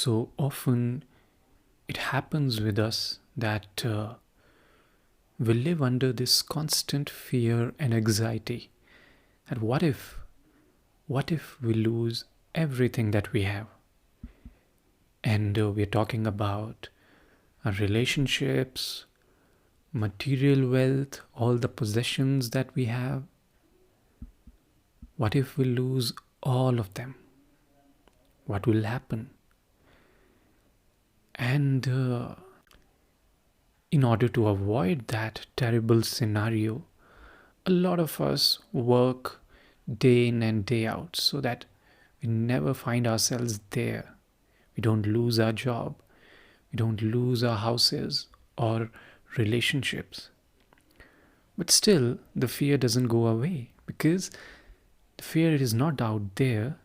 So often it happens with us that we live under this constant fear and anxiety that what if we lose everything that we have? And we're talking about our relationships, material wealth, all the possessions that we have. What if we lose all of them? What will happen? And in order to avoid that terrible scenario, a lot of us work day in and day out so that we never find ourselves there. We don't lose our job, we don't lose our houses or relationships. But still, the fear doesn't go away because the fear is not out there,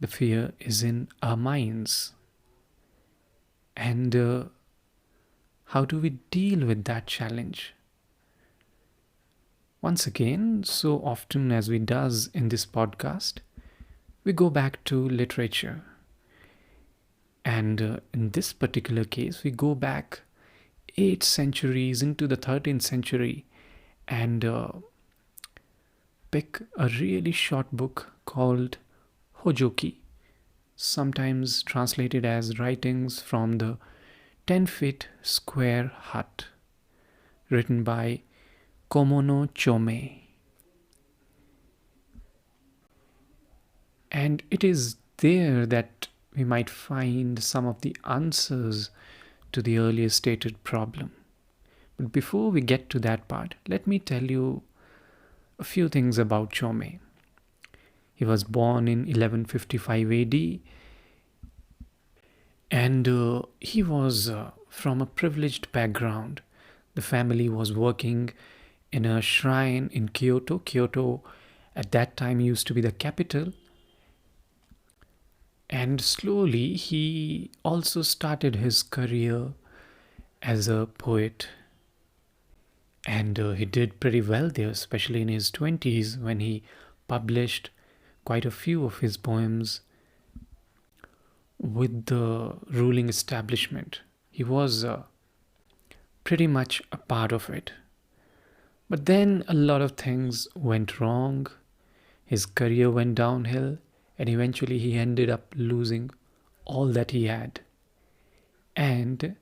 the fear is in our minds. And how do we deal with that challenge? Once again, so often as we does in this podcast, we go back to literature. And in this particular case, we go back 8 centuries into the 13th century and pick a really short book called Hojoki, sometimes translated as Writings from the 10-Feet Square Hut, written by Kamo No Chomei. And it is there that we might find some of the answers to the earlier stated problem. But before we get to that part, let me tell you a few things about Chomei. He was born in 1155 AD and he was from a privileged background. The family was working in a shrine in Kyoto. Kyoto at that time used to be the capital. And slowly he also started his career as a poet. And he did pretty well there, especially in his 20s when he published quite a few of his poems with the ruling establishment. He was pretty much a part of it. But then a lot of things went wrong. His career went downhill, and eventually he ended up losing all that he had. And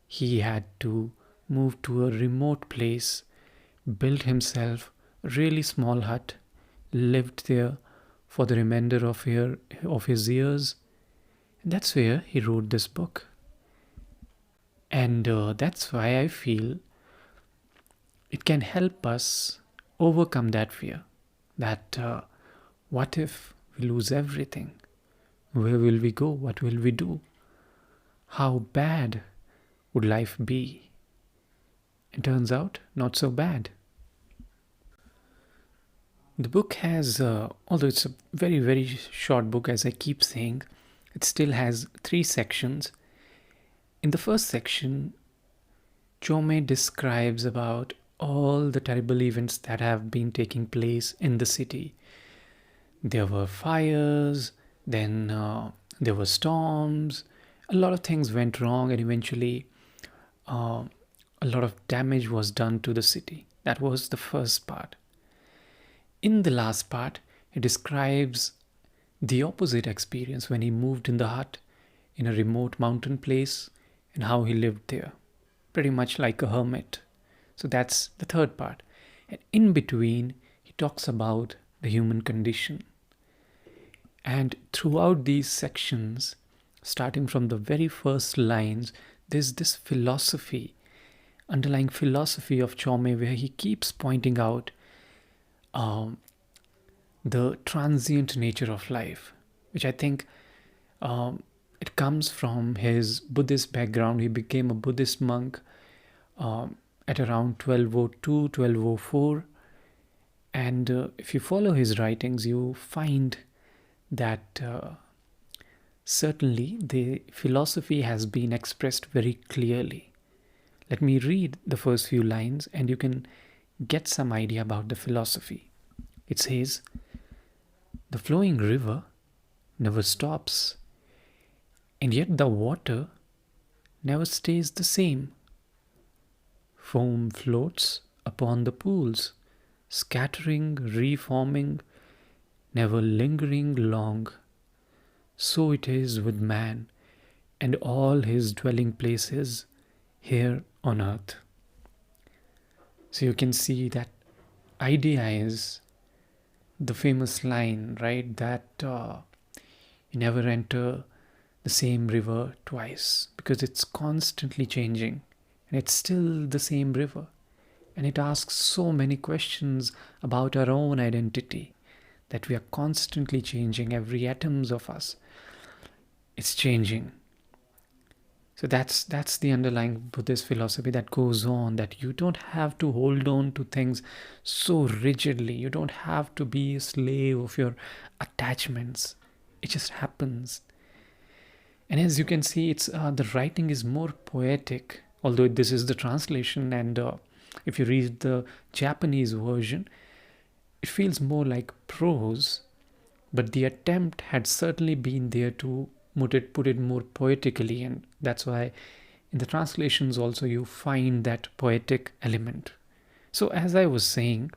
he had to move to a remote place, built himself a really small hut, lived there for the remainder of his years. And that's where he wrote this book. And that's why I feel it can help us overcome that fear. That what if we lose everything? Where will we go? What will we do? How bad would life be? It turns out not so bad. The book has, although it's a very, very short book, as I keep saying, it still has 3 sections. In the first section, Chomei describes about all the terrible events that have been taking place in the city. There were fires, then there were storms, a lot of things went wrong, and eventually a lot of damage was done to the city. That was the first part. In the last part, he describes the opposite experience when he moved in the hut in a remote mountain place and how he lived there, pretty much like a hermit. So that's the third part. And in between, he talks about the human condition. And throughout these sections, starting from the very first lines, there's this philosophy, underlying philosophy of Chomei, where he keeps pointing out the transient nature of life, which I think it comes from his Buddhist background. He became a Buddhist monk at around 1202, 1204. And if you follow his writings, you find that certainly the philosophy has been expressed very clearly. Let me read the first few lines and you can get some idea about the philosophy. It says, "The flowing river never stops, And yet the water never stays the same. Foam floats upon the pools, scattering, reforming, never lingering long. So it is with man and all his dwelling places here on earth. So you can see that idea is the famous line, right? That you never enter the same river twice because it's constantly changing and it's still the same river. And it asks so many questions about our own identity that we are constantly changing. Every atoms of us, it's changing. So that's the underlying Buddhist philosophy that goes on, that you don't have to hold on to things so rigidly. You don't have to be a slave of your attachments. It just happens. And as you can see, it's the writing is more poetic, although this is the translation. And if you read the Japanese version, it feels more like prose, but the attempt had certainly been there to put it more poetically, and that's why in the translations also you find that poetic element. So as I was saying,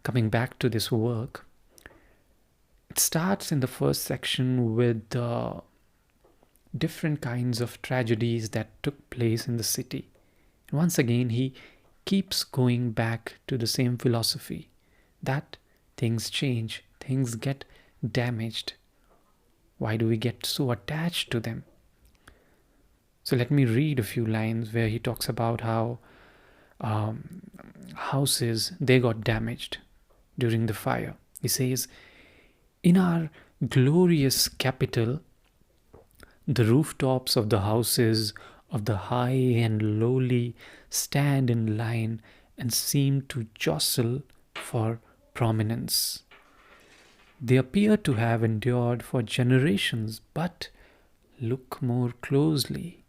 coming back to this work, it starts in the first section with the different kinds of tragedies that took place in the city. And once again, he keeps going back to the same philosophy that things change, things get damaged. Why do we get so attached to them? So let me read a few lines where he talks about how houses they got damaged during the fire. He says, "In our glorious capital, the rooftops of the houses of the high and lowly stand in line and seem to jostle for prominence. They appear to have endured for generations, but look more closely.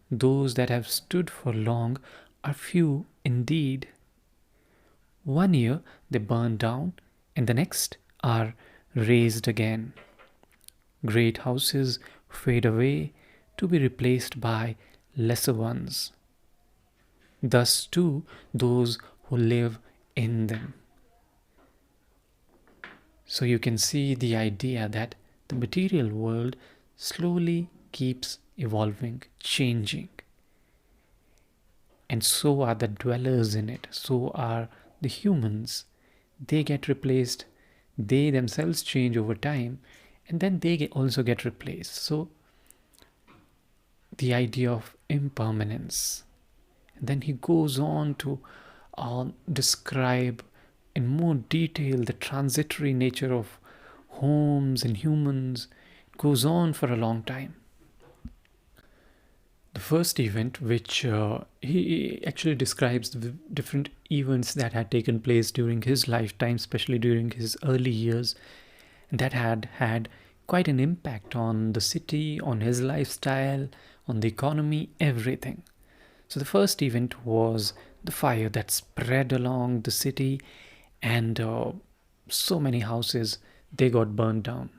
Those that have stood for long are few indeed. One year they burn down, and the next are raised again. Great houses fade away to be replaced by lesser ones. Thus, too, those who live in them." So you can see the idea that the material world slowly keeps evolving, changing. And so are the dwellers in it, so are the humans. They get replaced, they themselves change over time, and then they also get replaced. So the idea of impermanence. And then he goes on to describe in more detail the transitory nature of homes and humans. It goes on for a long time. The first event, which he actually describes the different events that had taken place during his lifetime, especially during his early years, and that had quite an impact on the city, on his lifestyle, on the economy, everything. So the first event was the fire that spread along the city, and so many houses they got burned down.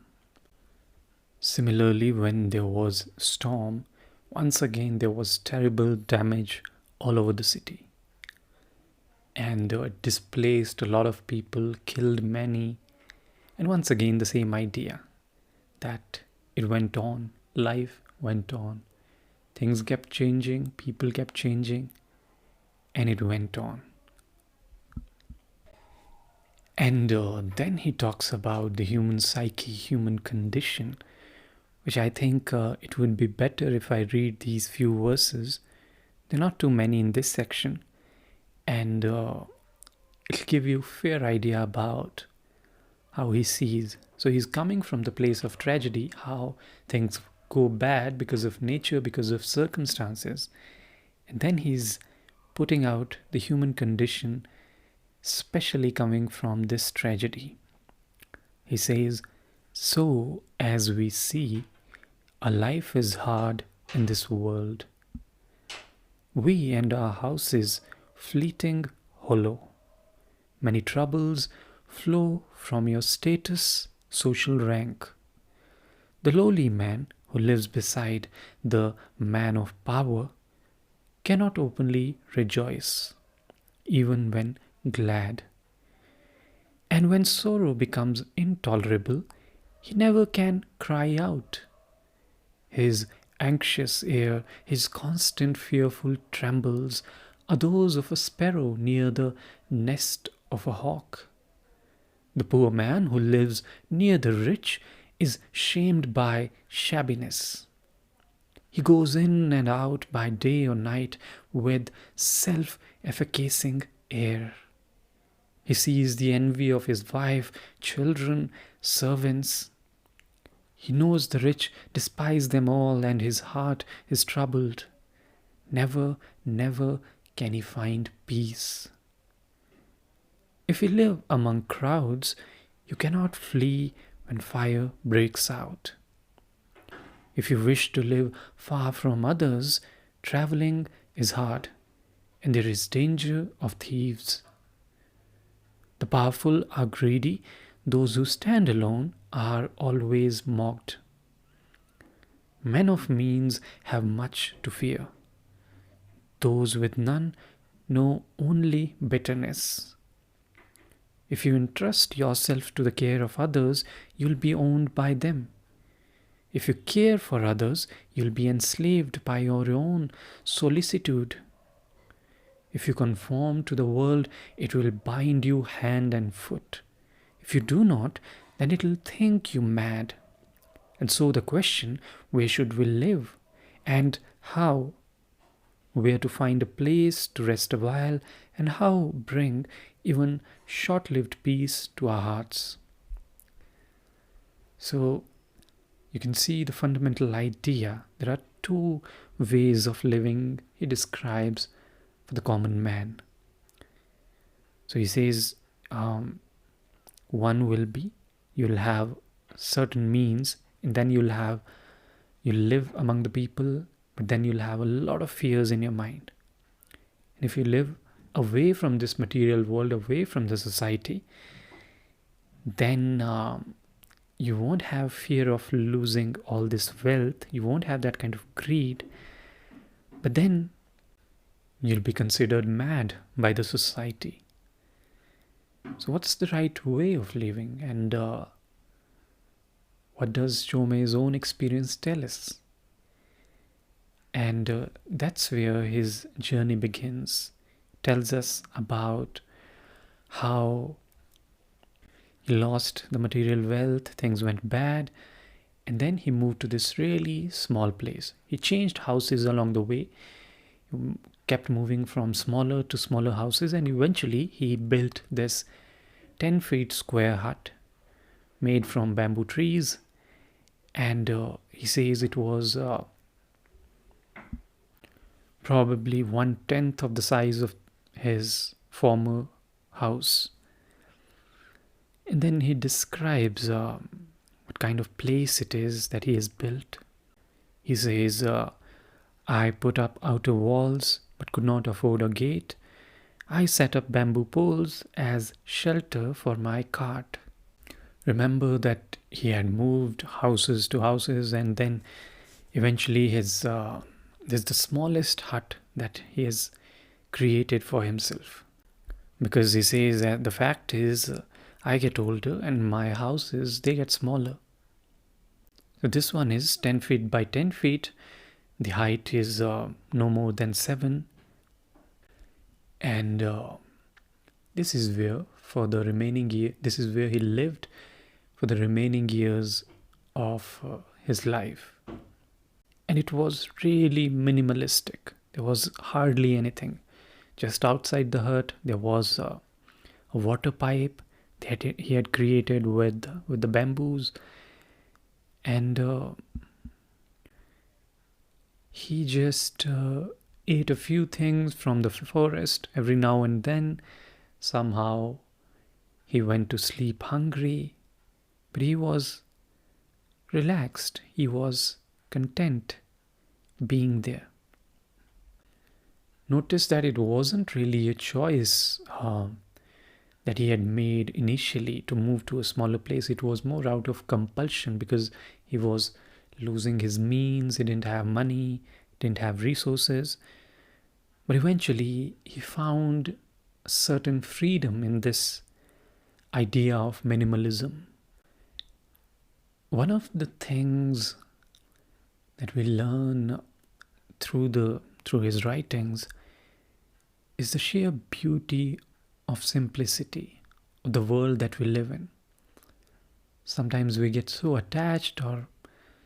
Similarly, when there was storm, once again there was terrible damage all over the city, and it displaced a lot of people, killed many, and once again the same idea that it went on, life went on, things kept changing, people kept changing, and it went on. And then he talks about the human psyche, human condition, which I think it would be better if I read these few verses. There are not too many in this section, and it'll give you a fair idea about how he sees. So he's coming from the place of tragedy, how things go bad because of nature, because of circumstances. And then he's putting out the human condition, especially coming from this tragedy. He says, "So as we see, a life is hard in this world. We and our houses fleeting hollow. Many troubles flow from your status, social rank. The lowly man who lives beside the man of power cannot openly rejoice, even when glad. And when sorrow becomes intolerable, he never can cry out. His anxious air, his constant fearful trembles, are those of a sparrow near the nest of a hawk. The poor man who lives near the rich is shamed by shabbiness. He goes in and out by day or night with self effacing air. He sees the envy of his wife, children, servants. He knows the rich despise them all, and his heart is troubled. Never, never can he find peace. If you live among crowds, you cannot flee when fire breaks out. If you wish to live far from others, traveling is hard, and there is danger of thieves. The powerful are greedy, those who stand alone are always mocked. Men of means have much to fear. Those with none know only bitterness. If you entrust yourself to the care of others, you'll be owned by them. If you care for others, you'll be enslaved by your own solicitude. If you conform to the world, it will bind you hand and foot. If you do not, then it will think you mad. And so the question, where should we live? And how? Where to find a place to rest a while, and how bring even short-lived peace to our hearts? So you can see the fundamental idea. There are two ways of living he describes for the common man. So he says, one will be, you'll have certain means, and then you'll live among the people, but then you'll have a lot of fears in your mind. And if you live away from this material world, away from the society, then you won't have fear of losing all this wealth. You won't have that kind of greed. But then you'll be considered mad by the society. So what's the right way of living? And what does Chomei's own experience tell us? And that's where his journey begins. Tells us about how he lost the material wealth, things went bad, and then he moved to this really small place. He changed houses along the way, kept moving from smaller to smaller houses, and eventually he built this 10 feet square hut made from bamboo trees. And he says it was probably 1/10 of the size of his former house. And then he describes what kind of place it is that he has built. He says, I put up outer walls but could not afford a gate. I set up bamboo poles as shelter for my cart. Remember that he had moved houses to houses, and then eventually this is the smallest hut that he has created for himself. Because he says that the fact is, I get older and my houses, they get smaller. So this one is 10 feet by 10 feet. The height is no more than 7. And this is where this is where he lived for the remaining years of his life. And it was really minimalistic. There was hardly anything. Just outside the hut, there was a water pipe that he had created with the bamboos. And he just ate a few things from the forest every now and then. Somehow he went to sleep hungry, but he was relaxed. He was content being there. Notice that it wasn't really a choice that he had made initially to move to a smaller place. It was more out of compulsion, because He was losing his means, he didn't have money, didn't have resources. But eventually, he found a certain freedom in this idea of minimalism. One of the things that we learn through his writings is the sheer beauty of simplicity of the world that we live in. Sometimes we get so attached or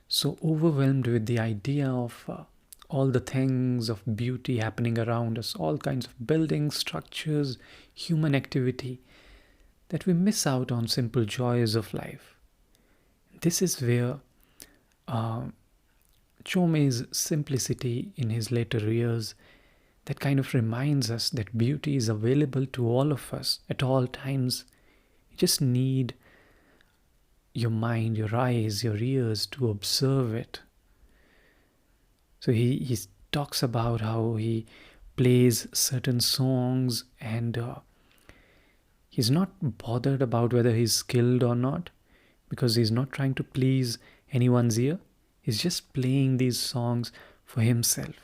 so overwhelmed with the idea of all the things of beauty happening around us, all kinds of buildings, structures, human activity, that we miss out on simple joys of life. This is where uh, Chomei's simplicity in his later years that kind of reminds us that beauty is available to all of us at all times. You just need your mind, your eyes, your ears to observe it. So he talks about how he plays certain songs and he's not bothered about whether he's skilled or not, because he's not trying to please anyone's ear. He's just playing these songs for himself.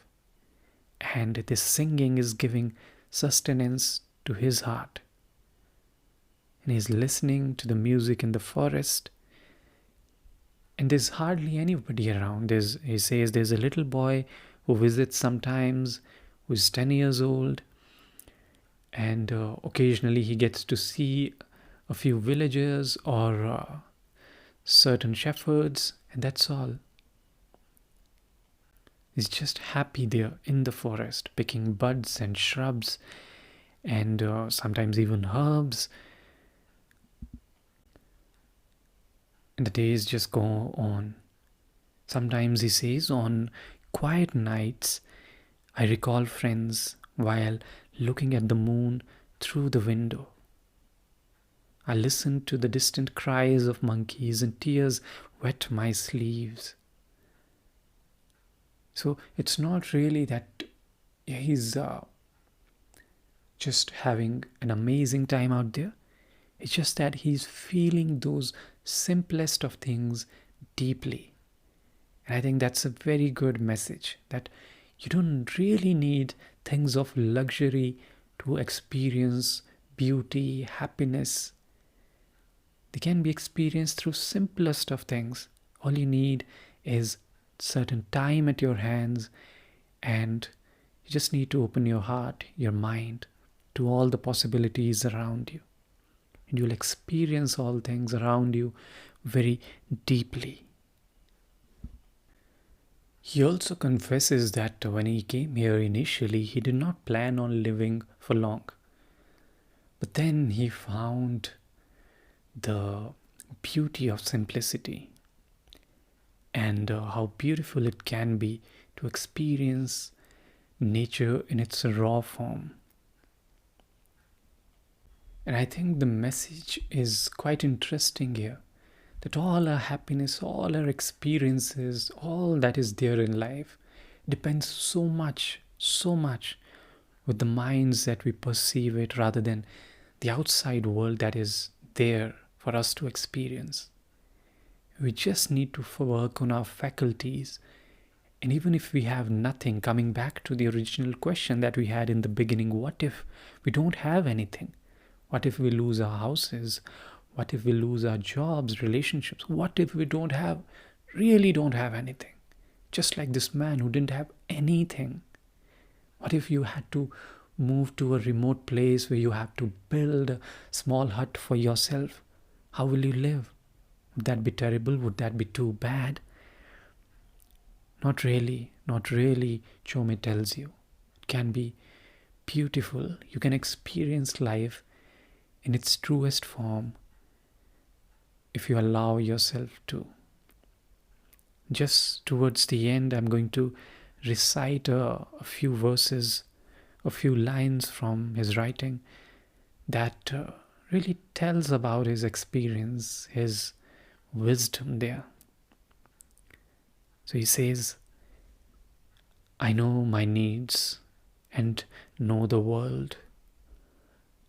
And this singing is giving sustenance to his heart. And he's listening to the music in the forest. And there's hardly anybody around. He says there's a little boy who visits sometimes, who's 10 years old. And occasionally he gets to see a few villagers or certain shepherds, and that's all. He's just happy there in the forest, picking buds and shrubs and sometimes even herbs. And the days just go on. Sometimes he says, on quiet nights, I recall friends while looking at the moon through the window. I listen to the distant cries of monkeys and tears wet my sleeves. So it's not really that he's just having an amazing time out there. It's just that he's feeling those simplest of things deeply. And I think that's a very good message, that you don't really need things of luxury to experience beauty, happiness. They can be experienced through simplest of things. All you need is certain time at your hands, and you just need to open your heart, your mind to all the possibilities around you, and you'll experience all things around you very deeply. He also confesses that when he came here initially, he did not plan on living for long, but then he found the beauty of simplicity and how beautiful it can be to experience nature in its raw form. And I think the message is quite interesting here, that all our happiness, all our experiences, all that is there in life depends so much with the minds that we perceive it rather than the outside world that is there for us to experience. We just need to work on our faculties. And even if we have nothing, coming back to the original question that we had in the beginning, what if we don't have anything? What if we lose our houses? What if we lose our jobs, relationships? What if we really don't have anything? Just like this man who didn't have anything. What if you had to move to a remote place where you have to build a small hut for yourself? How will you live? Would that be terrible? Would that be too bad? Not really, Chomei tells you. It can be beautiful. You can experience life in its truest form if you allow yourself to. Just towards the end, I'm going to recite a few verses, a few lines from his writing that really tells about his experience, his wisdom there. So he says, I know my needs and know the world.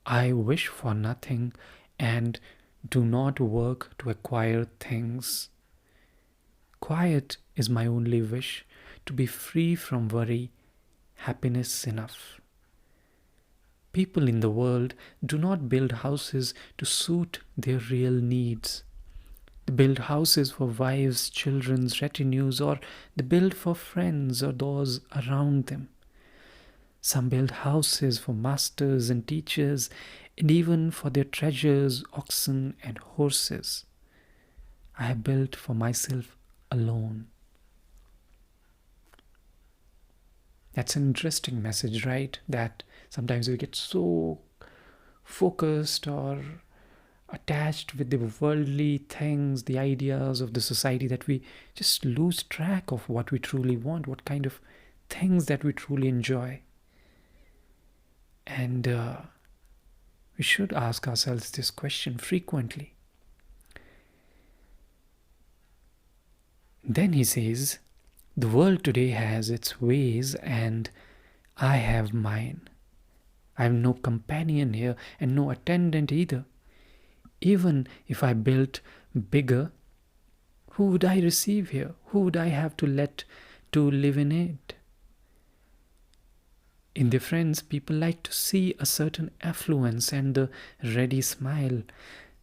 I wish for nothing and do not work to acquire things. Quiet is my only wish, to be free from worry, happiness enough. People in the world do not build houses to suit their real needs. They build houses for wives, children's retinues, or they build for friends or those around them. Some build houses for masters and teachers, and even for their treasures, oxen, and horses. I have built for myself alone. That's an interesting message, right? That sometimes we get so focused or attached with the worldly things, the ideas of the society, that we just lose track of what we truly want, what kind of things that we truly enjoy. And we should ask ourselves this question frequently. Then he says, the world today has its ways and I have mine. I have no companion here and no attendant either. Even if I built bigger, who would I receive here? Who would I have to let to live in it? In their friends, people like to see a certain affluence and the ready smile.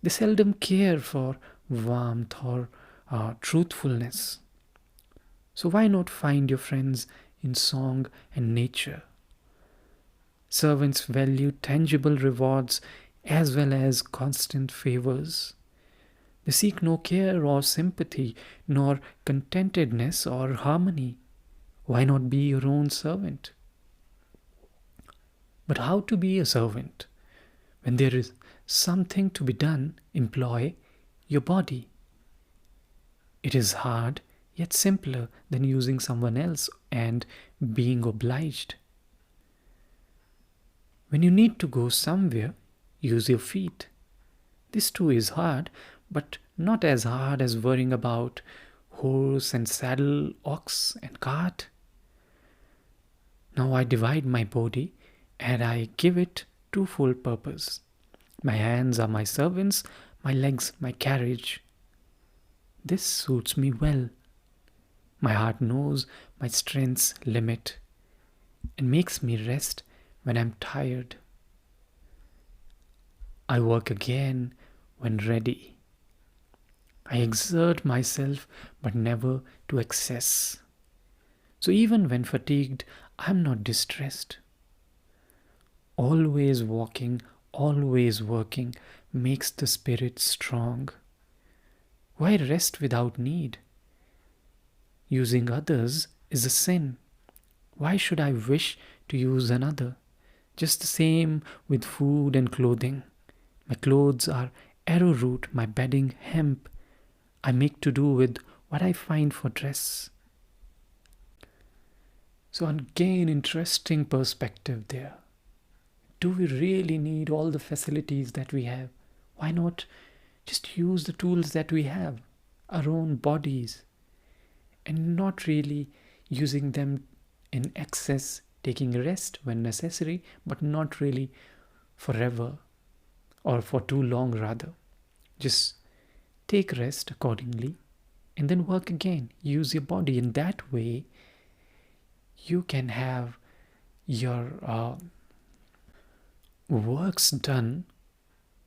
They seldom care for warmth or truthfulness. So why not find your friends in song and nature? Servants value tangible rewards as well as constant favors. They seek no care or sympathy, nor contentedness or harmony. Why not be your own servant? But how to be a servant? When there is something to be done, employ your body. It is hard, yet simpler than using someone else and being obliged. When you need to go somewhere, use your feet. This too is hard, but not as hard as worrying about horse and saddle, ox and cart. Now I divide my body and I give it twofold purpose. My hands are my servants, my legs my carriage. This suits me well. My heart knows my strength's limit and makes me rest when I'm tired. I work again when ready. I exert myself, but never to excess. So even when fatigued, I'm not distressed. Always walking, always working makes the spirit strong. Why rest without need? Using others is a sin. Why should I wish to use another? Just the same with food and clothing. My clothes are arrowroot, my bedding hemp. I make to do with what I find for dress. So again, interesting perspective there. Do we really need all the facilities that we have? Why not just use the tools that we have, our own bodies, and not really using them in excess, taking rest when necessary, but not really forever or for too long rather. Just take rest accordingly and then work again. Use your body in that way. You can have your works done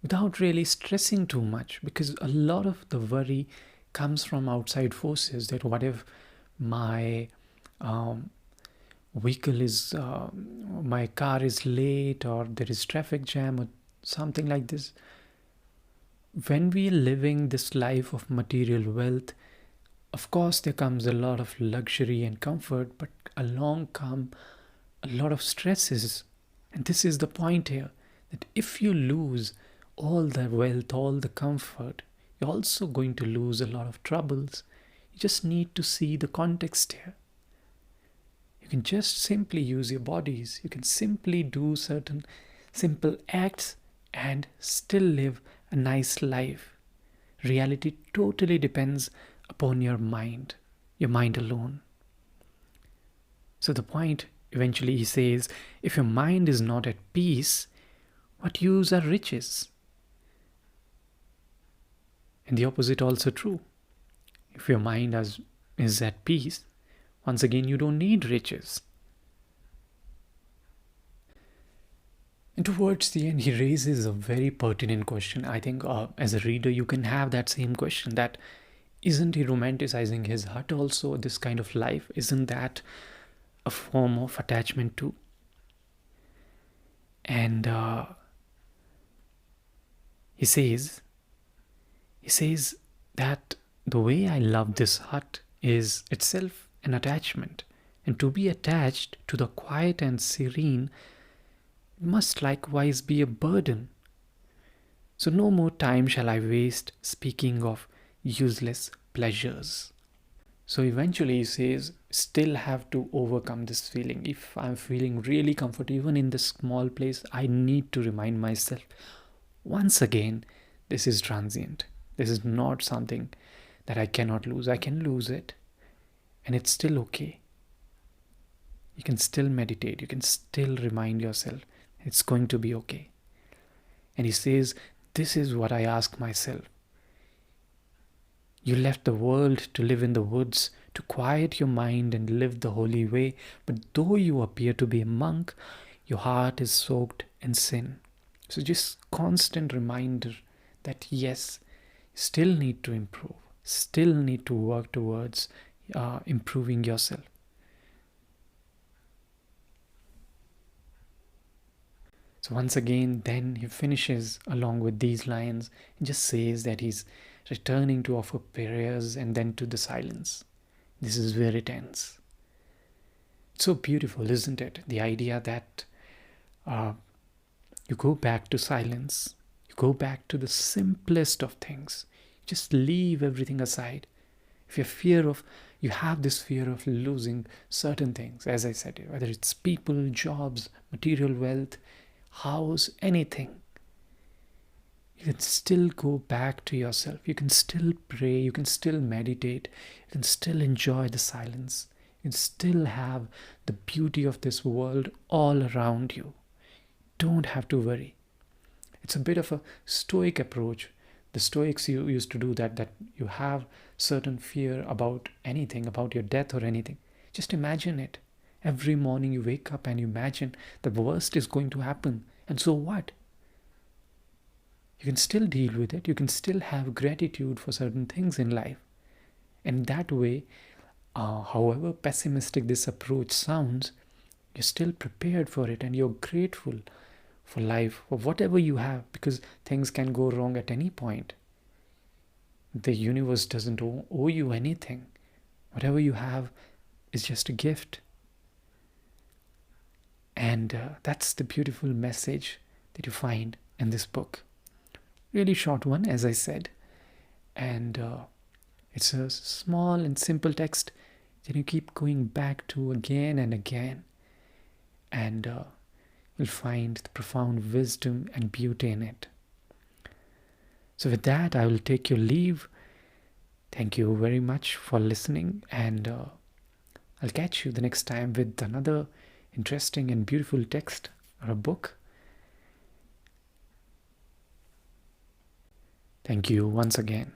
without really stressing too much, because a lot of the worry comes from outside forces. That what if my vehicle is my car is late, or there is traffic jam or something like this. When we are living this life of material wealth, of course there comes a lot of luxury and comfort, but along come a lot of stresses. And this is the point here, that if you lose all the wealth, all the comfort, you're also going to lose a lot of troubles. You just need to see the context here. You can just simply use your bodies. You can simply do certain simple acts and still live a nice life. Reality totally depends upon your mind alone. So the point eventually he says, if your mind is not at peace, what use are riches? And the opposite also true. If your mind is at peace, once again, you don't need riches. And towards the end, he raises a very pertinent question. I think as a reader, you can have that same question, that isn't he romanticizing his hut also, this kind of life? Isn't that a form of attachment too? And he says, he says that the way I love this hut is itself an attachment. And to be attached to the quiet and serene must likewise be a burden. So no more time shall I waste speaking of useless pleasures. So eventually he says, still have to overcome this feeling. If I'm feeling really comfortable, even in this small place, I need to remind myself, once again, this is transient. This is not something that I cannot lose. I can lose it, and it's still okay. You can still meditate. You can still remind yourself it's going to be okay. And he says, this is what I ask myself. You left the world to live in the woods, to quiet your mind and live the holy way. But though you appear to be a monk, your heart is soaked in sin. So just constant reminder that yes, still need to improve, still need to work towards improving yourself. So once again, then he finishes along with these lines and just says that he's returning to offer prayers and then to the silence. This is where it ends. It's so beautiful, isn't it? The idea that you go back to silence, you go back to the simplest of things. Just leave everything aside. If you have this fear of losing certain things, as I said, whether it's people, jobs, material wealth, house, anything, you can still go back to yourself. You can still pray. You can still meditate. You can still enjoy the silence. You can still have the beauty of this world all around you. Don't have to worry. It's a bit of a stoic approach. The Stoics used to do that you have certain fear about anything, about your death or anything. Just imagine it. Every morning you wake up and you imagine the worst is going to happen. And so what? You can still deal with it. You can still have gratitude for certain things in life. And that way, however pessimistic this approach sounds, you're still prepared for it and you're grateful for life, for whatever you have, because things can go wrong at any point. The universe doesn't owe you anything. Whatever you have is just a gift. And that's the beautiful message that you find in this book. Really short one, as I said. And it's a small and simple text that you keep going back to again and again. And you'll find the profound wisdom and beauty in it. So with that, I will take your leave. Thank you very much for listening. And I'll catch you the next time with another interesting and beautiful text or a book. Thank you once again.